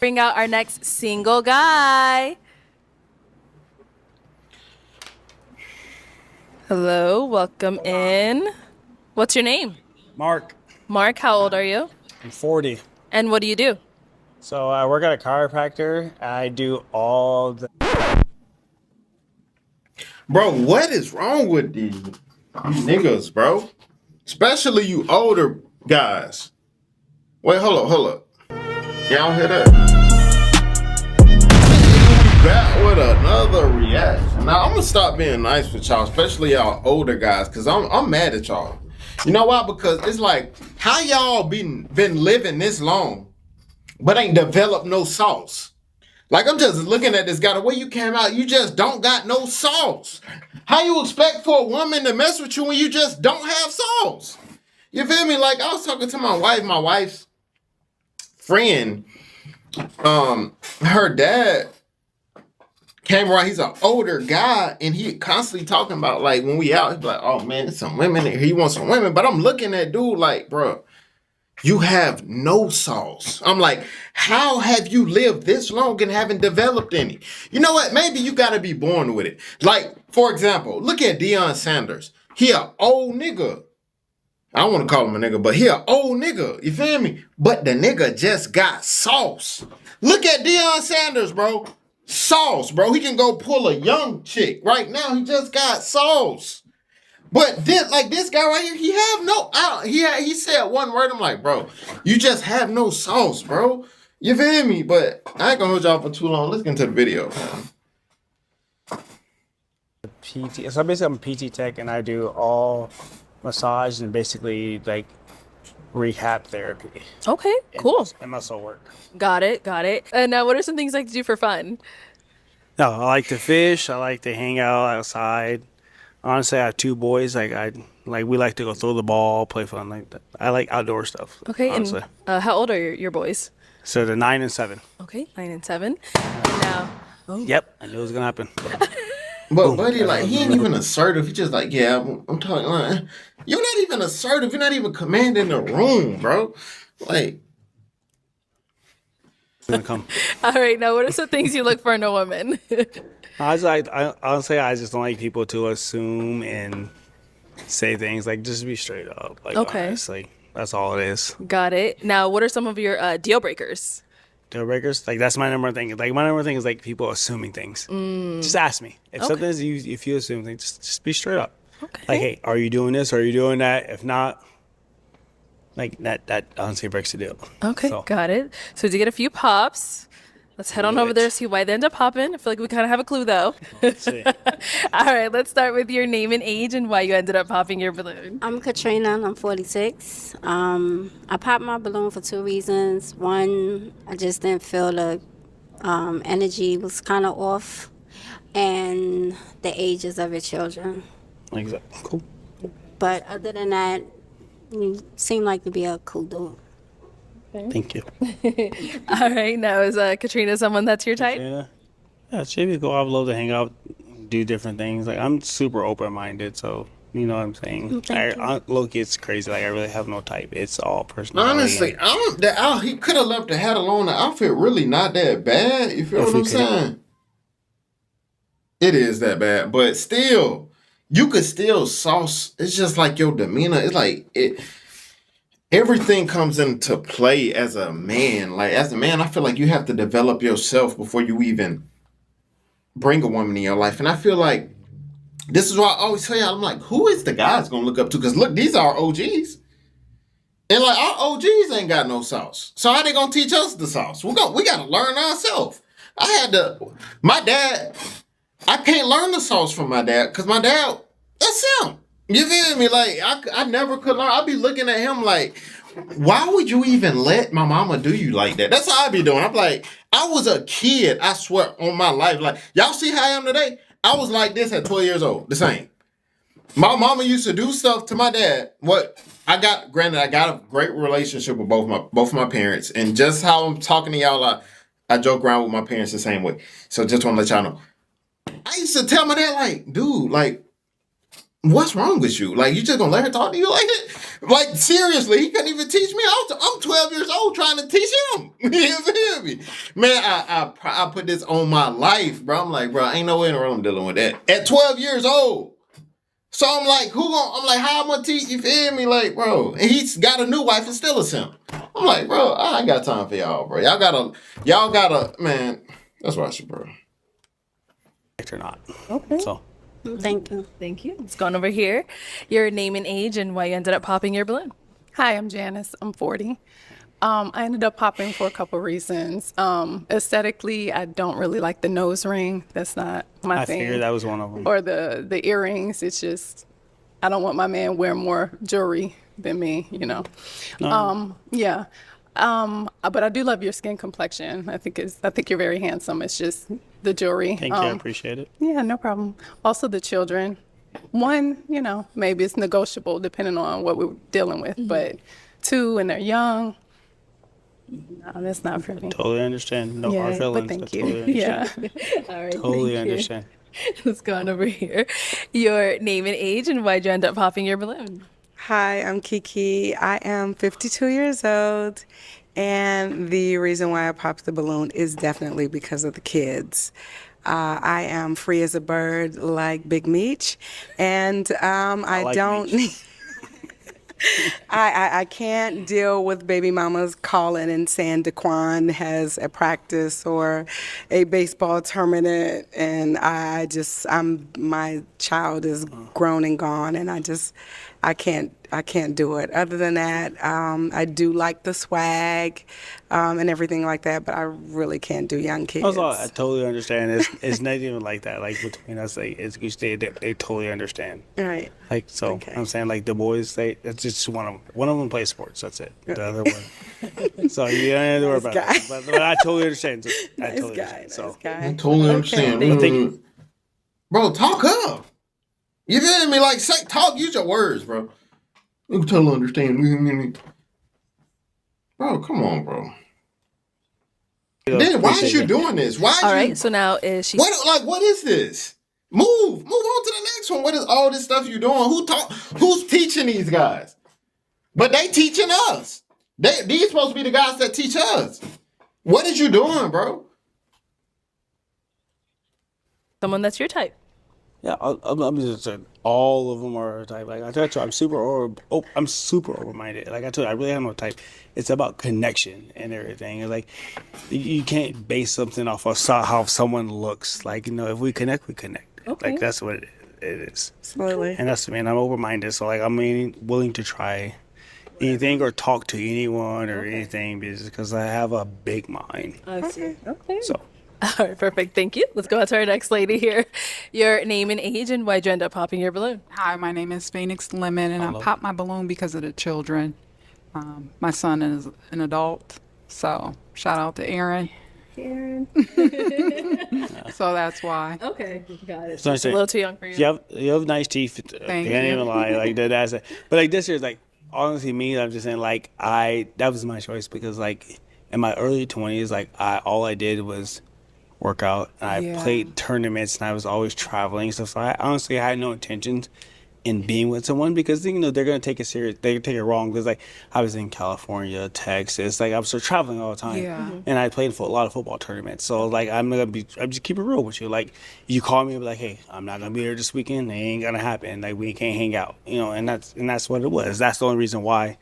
bring out our next single guy. Hello, welcome in. What's your name? Mark, Mark, how old are you? I'm 40. And what do you do? So I work at a chiropractor. I do all the. Bro, what is wrong with these niggas, bro? Especially you older guys. Wait, hold up. Y'all hear that? Back with another reaction. Now I'm gonna stop being nice with y'all, especially y'all older guys, cause I'm mad at y'all. You know why? Because it's like, how y'all been living this long, but ain't developed no sauce. Like, I'm just looking at this guy, the way you came out, you just don't got no sauce. How you expect for a woman to mess with you when you just don't have sauce? You feel me? Like, I was talking to my wife's friend, her dad came around, he's an older guy, and he constantly talking about, like, when we out, he's like, oh man, there's some women here. He wants some women. But I'm looking at dude like, bro, you have no sauce. I'm like, how have you lived this long and haven't developed any? You know what? Maybe you got to be born with it. Like, for example, look at Deion Sanders. He an old nigga. I don't want to call him a nigga, but he an old nigga. You feel me? But the nigga just got sauce. Look at Deion Sanders, bro. Sauce, bro. He can go pull a young chick. Right now, he just got sauce. But this guy right here, he have no. He said one word. I'm like, bro, you just have no sauce, bro. You feel me? But I ain't gonna hold y'all for too long. Let's get into the video. PT. So basically, I'm a PT tech, and I do all massage and basically like rehab therapy Okay, cool. and muscle work. Got it. And now, what are some things you like to do for fun? No, I like to fish. I like to hang out outside. Honestly, I have two boys. We like to go throw the ball, play fun like that. I like outdoor stuff. Okay, honestly. and how old are your boys? So they're 9 and 7. Okay, 9 and 7. And now, Yep, I knew it was gonna happen. But buddy, like, he ain't even assertive. He just like, yeah, I'm talking. You're not even assertive. You're not even commanding the room, bro. Like, It's gonna come. all right, now what are some things you look for in a woman? Honestly, I just don't like people to assume and say things like just be straight up. Like, Okay. honestly, that's all it is. Got it. Now, what are some of your deal breakers? Deal breakers, like that's my number one thing. Like my number one thing is like people assuming things. Just ask me if Okay. something's if you assume things, just be straight up. Okay. Like, hey, are you doing this? Are you doing that? If not, like that honestly breaks the deal. Okay, So, got it. So to get a few pops, let's head on over there, see why they end up popping. I feel like we kind of have a clue though. let's see. All right, let's start with your name and age and why you ended up popping your balloon. I'm Katrina and I'm 46. I popped my balloon for two reasons. One, I just didn't feel the energy was kind of off, and the ages of your children. Like that. Cool. But other than that, you seem like to be a cool dude. Thank you. All right, now is Katrina someone that's your type? Yeah, she be cool. I would love to hang out, do different things. Like I'm super open minded, so you know what I'm saying. Thank you. Look, it's crazy. Like I really have no type. It's all personality. honestly, he could have left the hat alone. The outfit really not that bad. You feel If what we I'm could. saying? It is that bad, but still, you could still sauce. It's just like your demeanor. It's like it. Everything comes into play as a man. Like, as a man, I feel like you have to develop yourself before you even bring a woman in your life. And I feel like this is why I always tell you, I'm like, who is the guys gonna look up to? Because look, these are our OGs. And like, our OGs ain't got no sauce. So how they gonna teach us the sauce? We gotta learn ourselves. My dad, I can't learn the sauce from my dad because my dad, that's him. You feel me? Like, I never could learn. I'd be looking at him like, why would you even let my mama do you like that? That's how I be doing. I'm like, I was a kid, I swear, on my life. Like, y'all see how I am today? I was like this at 12 years old, the same. My mama used to do stuff to my dad. Granted, I got a great relationship with both my parents. And just how I'm talking to y'all, I joke around with my parents the same way. So just want to let y'all know. I used to tell my dad, like, dude, like, what's wrong with you? Like, you just gonna let her talk to you like that? Like, seriously, he couldn't even teach me. I'm 12 years old. hoe trying to teach him. You feel me? Man, I put this on my life, bro. I'm like, bro, ain't no way in the world I'm dealing with that. At 12 years old. So I'm like, I'm like, how am I teach? You feel me? Like, bro, and he's got a new wife and still a simp. I'm like, bro, I ain't got time for y'all, bro. Y'all gotta, man, that's why I should, bro. Or not. Okay. So Thank you. Thank you. Let's go on over here. Your name and age and why you ended up popping your balloon. Hi, I'm Janice. I'm 40. I ended up popping for a couple reasons. Aesthetically, I don't really like the nose ring. That's not my I thing. figured that was one of them. Or the earrings. It's just, I don't want my man wearing more jewelry than me, you know. Yeah. But I do love your skin complexion. I think you're very handsome. It's just the jewelry. Thank you. I appreciate it. Yeah, no problem. Also the children. One, you know, maybe it's negotiable depending on what we're dealing with. But two, and they're young. No, that's not for me. Totally understand. No hard Yeah, feelings. but thank I you. totally understand. Yeah. All right. Totally thank you. understand. Let's go on over here. Your name and age and why'd you end up popping your balloon. Hi, I'm Kiki. I am 52 years old, and the reason why I popped the balloon is definitely because of the kids. I am free as a bird like Big Meech, and I like don't. Meech. I can't deal with baby mamas calling and saying Daquan has a practice or a baseball tournament, and my child is grown and gone, and I can't do it. Other than that, I do like the swag and everything like that, but I really can't do young kids. Also, I totally understand. It's not even like that. Like between us, like as you say, they totally understand. Right. Like so, Okay. I'm saying like the boys, it's just one of them. One of them plays sports. That's it. The other one. So you don't have to worry about guy. that. But I totally understand. I Nice totally guy. understand. Nice So guy. I totally understand. I think Bro, talk up. You feel me? Like, say, talk, use your words, bro. You totally understand. Bro, come on, bro. Then why is you doing this? Why? All right. So now is she? What is this? Move on to the next one. What is all this stuff you doing? Who's teaching these guys? But they teaching us. These supposed to be the guys that teach us. What is you doing, bro? Someone that's your type. Yeah, I'm just saying all of them are type. Like I told you, I'm super open-minded. Like I told you, I really have no type. It's about connection and everything. It's like you can't base something off of how someone looks. Like if we connect, we connect. Okay. Like that's what it is. Absolutely. And that's I'm open-minded. So like I'm willing to try anything or talk to anyone or anything because I have a big mind. I see. Okay. So. All right, perfect. Thank you. Let's go on to our next lady here. Your name and age and why'd you end up popping your balloon. Hi, my name is Phoenix Lemon, and Hello. I popped my balloon because of the children. My son is an adult, so shout out to Aaron. So that's why. Okay, got it. So I'm Just a saying, little too young for you. you have nice teeth. Thank Can't you. even lie. Like that's it. But like this year, like honestly, me, I'm just saying like that was my choice because like in my early 20s, like all I did was work out and I Yeah. played tournaments and I was always traveling and stuff. So I honestly had no intentions in being with someone because they're gonna take it serious. They take it wrong because like I was in California, Texas, like I was just traveling all the time. Yeah. Mhm. And I played for a lot of football tournaments. So like I'm just keep it real with you. Like you call me and be like, hey, I'm not gonna be here this weekend. It ain't gonna happen. Like we can't hang out. And that's what it was. That's the only reason why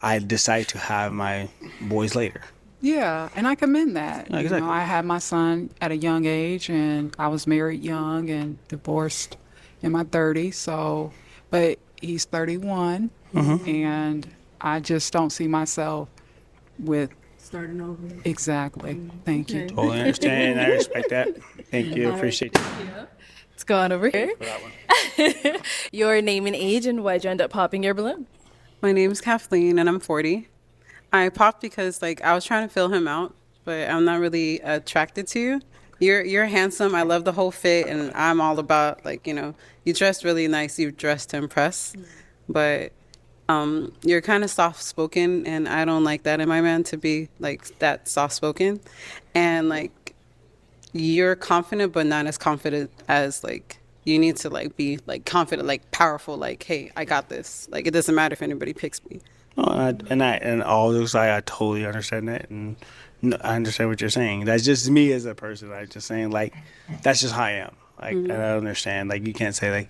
I decided to have my boys later. Yeah, and I commend that. Yeah, exactly. I had my son at a young age, and I was married young and divorced in my 30s. So, but he's 31, and I just don't see myself with Starting over. exactly. Thank you. Totally understand. I respect that. Thank you. Appreciate it. Let's go on over here. For that one. Your name and age and why'd you end up popping your balloon. My name's Kathleen and I'm 40. I popped because I was trying to fill him out, but I'm not really attracted to you. You're handsome. I love the whole fit, and I'm all about you dress really nice. You dress to impress, but you're kind of soft spoken, and I don't like that in my man to be like that soft spoken, and you're confident, but not as confident as you need to be confident, powerful. Hey, I got this. It doesn't matter if anybody picks me. No, and all those I totally understand that, and I understand what you're saying. That's just me as a person. I'm just saying like that's just how I am. Like and I understand. Like you can't say like.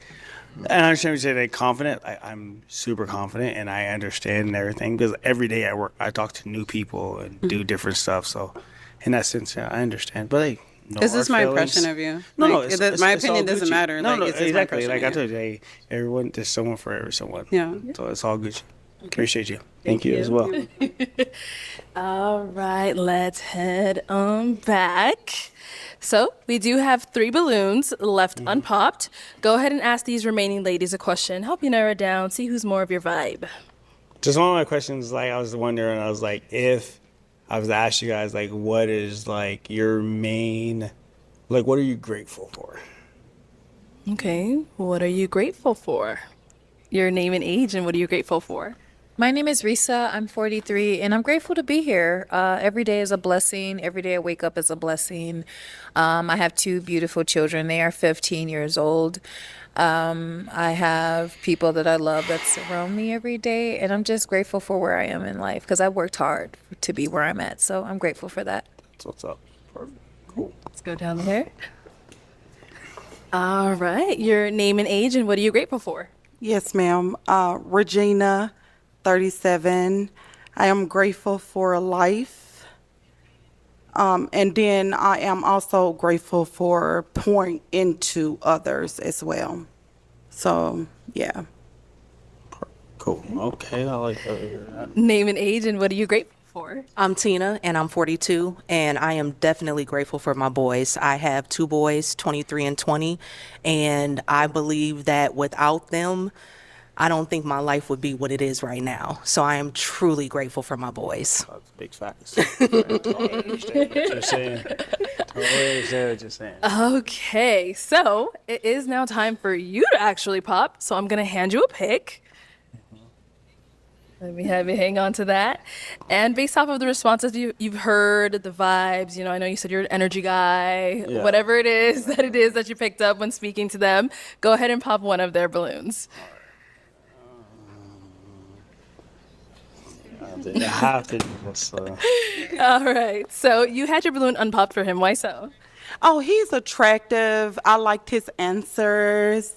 And I understand what you say. Like confident. I'm super confident, and I understand and everything because every day at work I talk to new people and do different stuff. So in that sense, yeah, I understand. But like, no This is hard my feelings. impression of you. No, no, Like, it's my all opinion doesn't Gucci. matter. No, Like, no, it's just exactly. my Like I impression told you, hey, everyone, there's someone for everyone. Yeah. So it's all Gucci. Appreciate you. Thank you as well. All right, let's head on back. So we do have 3 balloons left unpopped. Go ahead and ask these remaining ladies a question. Help you narrow it down. See who's more of your vibe. Just one of my questions, like I was wondering, I was like, if I was to ask you guys, like, what is like your main, like, what are you grateful for? Okay, what are you grateful for? Your name and age, and what are you grateful for? My name is Risa. I'm 43, and I'm grateful to be here. Every day is a blessing. Every day I wake up is a blessing. I have 2 beautiful children. They are 15 years old. I have people that I love that surround me every day, and I'm just grateful for where I am in life because I worked hard to be where I'm at. So I'm grateful for that. That's what's up. Perfect. Cool. Let's go down there. All right, your name and age, and what are you grateful for? Yes, ma'am. Regina, 37. I am grateful for life. And then I am also grateful for pouring into others as well. So, yeah. Cool. Okay, I like that. Name and age, and what are you grateful for? I'm Tina, and I'm 42, and I am definitely grateful for my boys. I have 2 boys, 23 and 20, and I believe that without them, I don't think my life would be what it is right now. So I am truly grateful for my boys. That's big facts. Totally understand what you're saying. Totally understand what you're saying. Okay, so it is now time for you to actually pop. So I'm gonna hand you a pick. Let me have you hang on to that. And based off of the responses you've heard, the vibes, you know, I know you said you're an energy guy, Yeah. whatever it is that you picked up when speaking to them, go ahead and pop one of their balloons. I have to do this. All right, so you had your balloon unpopped for him. Why so? Oh, he's attractive. I liked his answers.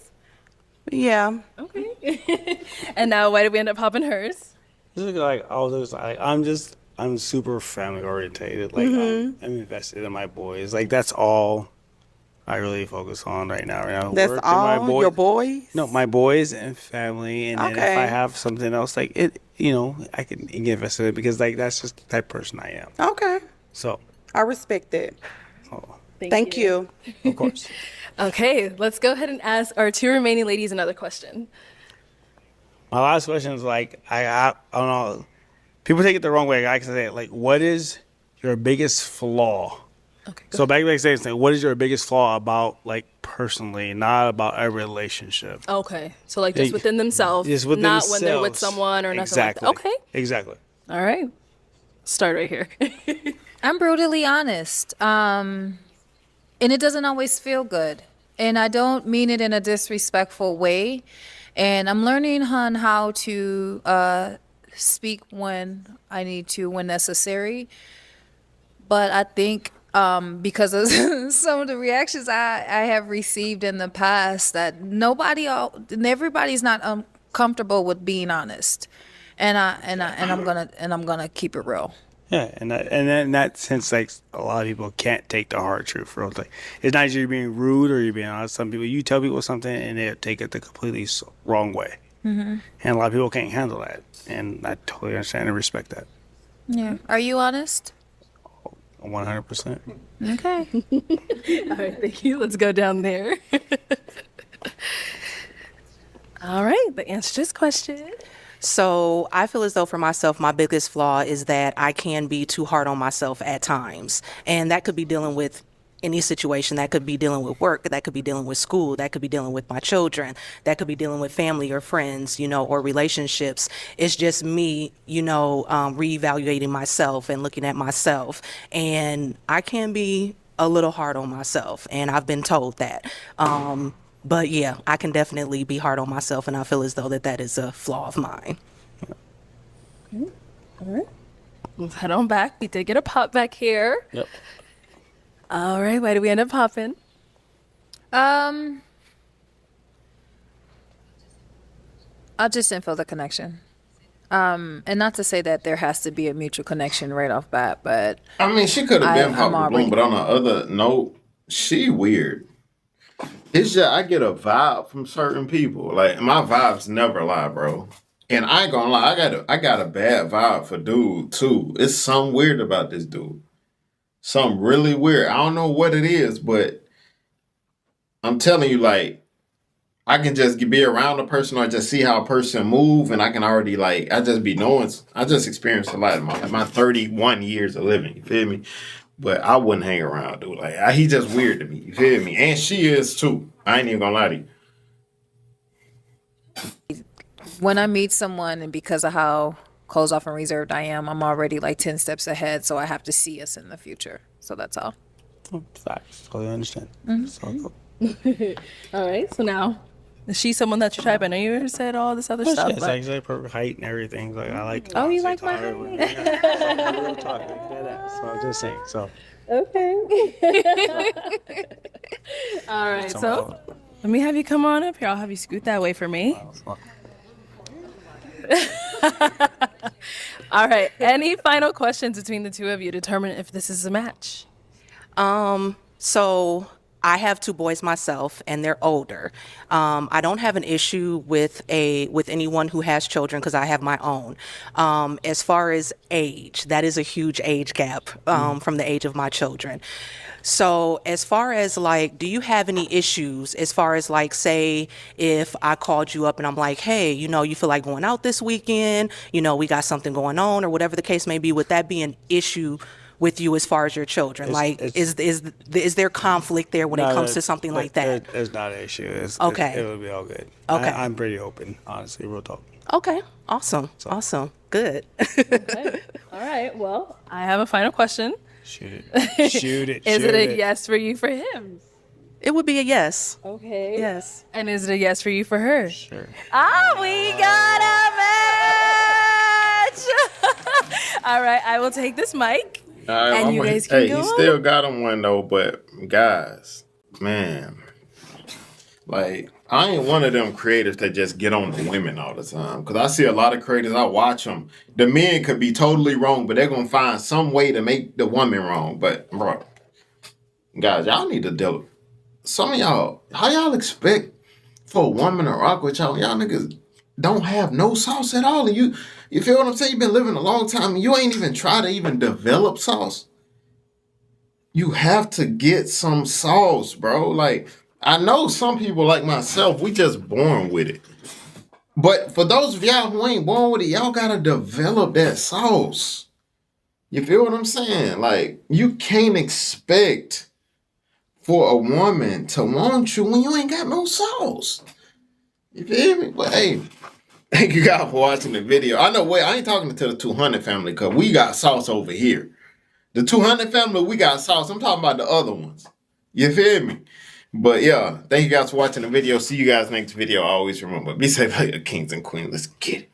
Yeah. Okay. And now why did we end up popping hers? Just like all those, like I'm super family orientated. Like I'm invested in my boys. Like that's all I really focus on right now. That's Work and my all? Your boys? No, my boys and family. And then if Okay. I have something else, like it, you know, I can get invested in it because like that's just the type of person I am. Okay. So, I respect it. oh, Thank you. of course. Okay, let's go ahead and ask our 2 remaining ladies another question. My last question is like I don't know. People take it the wrong way. I can say it, like, what is your biggest flaw? Okay. So back saying, what is your biggest flaw about like personally, not about a relationship? Okay, so like just Like, within themselves, just within not when they're with themselves. someone or nothing Exactly. like that. Okay, Exactly. all right. Start right here. I'm brutally honest. And it doesn't always feel good. And I don't mean it in a disrespectful way. And I'm learning on how to speak when I need to, when necessary. But I think because of some of the reactions I have received in the past, that everybody's not comfortable with being honest. And I'm gonna keep it real. Yeah, and in that sense, like a lot of people can't take the hard truth. Real, like it's not you're being rude or you're being honest. Some people, you tell people something and they take it the completely wrong way, and a lot of people can't handle that. And I totally understand and respect that. Yeah. Are you honest? 100%. Okay. All right, thank you. Let's go down there. All right, the answer to this question. So I feel as though for myself, my biggest flaw is that I can be too hard on myself at times. And that could be dealing with any situation. That could be dealing with work. That could be dealing with school. That could be dealing with my children. That could be dealing with family or friends, you know, or relationships. It's just me, you know, reevaluating myself and looking at myself. And I can be a little hard on myself. And I've been told that. But yeah, I can definitely be hard on myself, and I feel as though that is a flaw of mine. Let's head on back. We did get a pop back here. Yep. All right, why did we end up popping? I just didn't feel the connection. And not to say that there has to be a mutual connection right off bat, but I mean, she could have been I'm Papa Bloom, already- but on the other note, she weird. It's just I get a vibe from certain people. Like my vibes never lie, bro. And I ain't gonna lie, I got a bad vibe for dude too. It's something weird about this dude. Something really weird. I don't know what it is, but I'm telling you, like, I can just be around a person or just see how a person move, and I can already like I just be knowing. I just experienced a lot in my 31 years of living. You feel me? But I wouldn't hang around, dude. Like he just weird to me. You feel me? And she is too. I ain't even gonna lie to you. when I meet someone, and because of how closed off and reserved I am, I'm already like 10 steps ahead. So I have to see us in the future. So that's all. Facts. Totally understand. So, All right, so now, is she someone that you type? I know you said all this other stuff. it's But like perfect height and everything. Like I like. Oh, you honestly, like my taller height? women. Yeah, so, real talk, like that. So I'm just saying. So. okay. All right, Some- so let me have you come on up here. I'll have you scoot that way for me. All right. Any final questions between the two of you to determine if this is a match? So I have two boys myself, and they're older. I don't have an issue with anyone who has children because I have my own. As far as age, that is a huge age gap from the age of my children. So as far as like, do you have any issues as far as like, say, if I called you up and I'm like, hey, you feel like going out this weekend, we got something going on or whatever the case may be, would that be an issue with you as far as your children? Is there conflict there when it comes to something like that? It's not an issue. Okay. It'll be all good. Okay. I'm pretty open, honestly, real talk. Okay, awesome, good. All right. Well, I have a final question. Shoot it. Shoot it. Is shoot it a yes for you for him? It would be a yes. Okay. Yes. And is it a yes for you for her? Sure. Ah, we got a match. All right. I will take this mic. And you guys can hey, go he on. still got him one though, but guys, man, like I ain't one of them creators that just get on the women all the time. Cause I see a lot of creators, I watch them. The men could be totally wrong, but they're gonna find some way to make the woman wrong. But bro, guys, y'all need to deal. Some of y'all, how y'all expect for a woman to rock with y'all? Y'all niggas don't have no sauce at all. And you feel what I'm saying? You've been living a long time and you ain't even try to even develop sauce. You have to get some sauce, bro. Like, I know some people like myself, we just born with it. But for those of y'all who ain't born with it, y'all gotta develop that sauce. You feel what I'm saying? Like, you can't expect for a woman to want you when you ain't got no sauce. You feel me? But hey, thank you guys for watching the video. I know, wait, I ain't talking to the 200 family because we got sauce over here. The 200 family, we got sauce. I'm talking about the other ones. You feel me? But yeah, thank you guys for watching the video. See you guys next video. Always remember, be safe out here, kings and queens. Let's get it.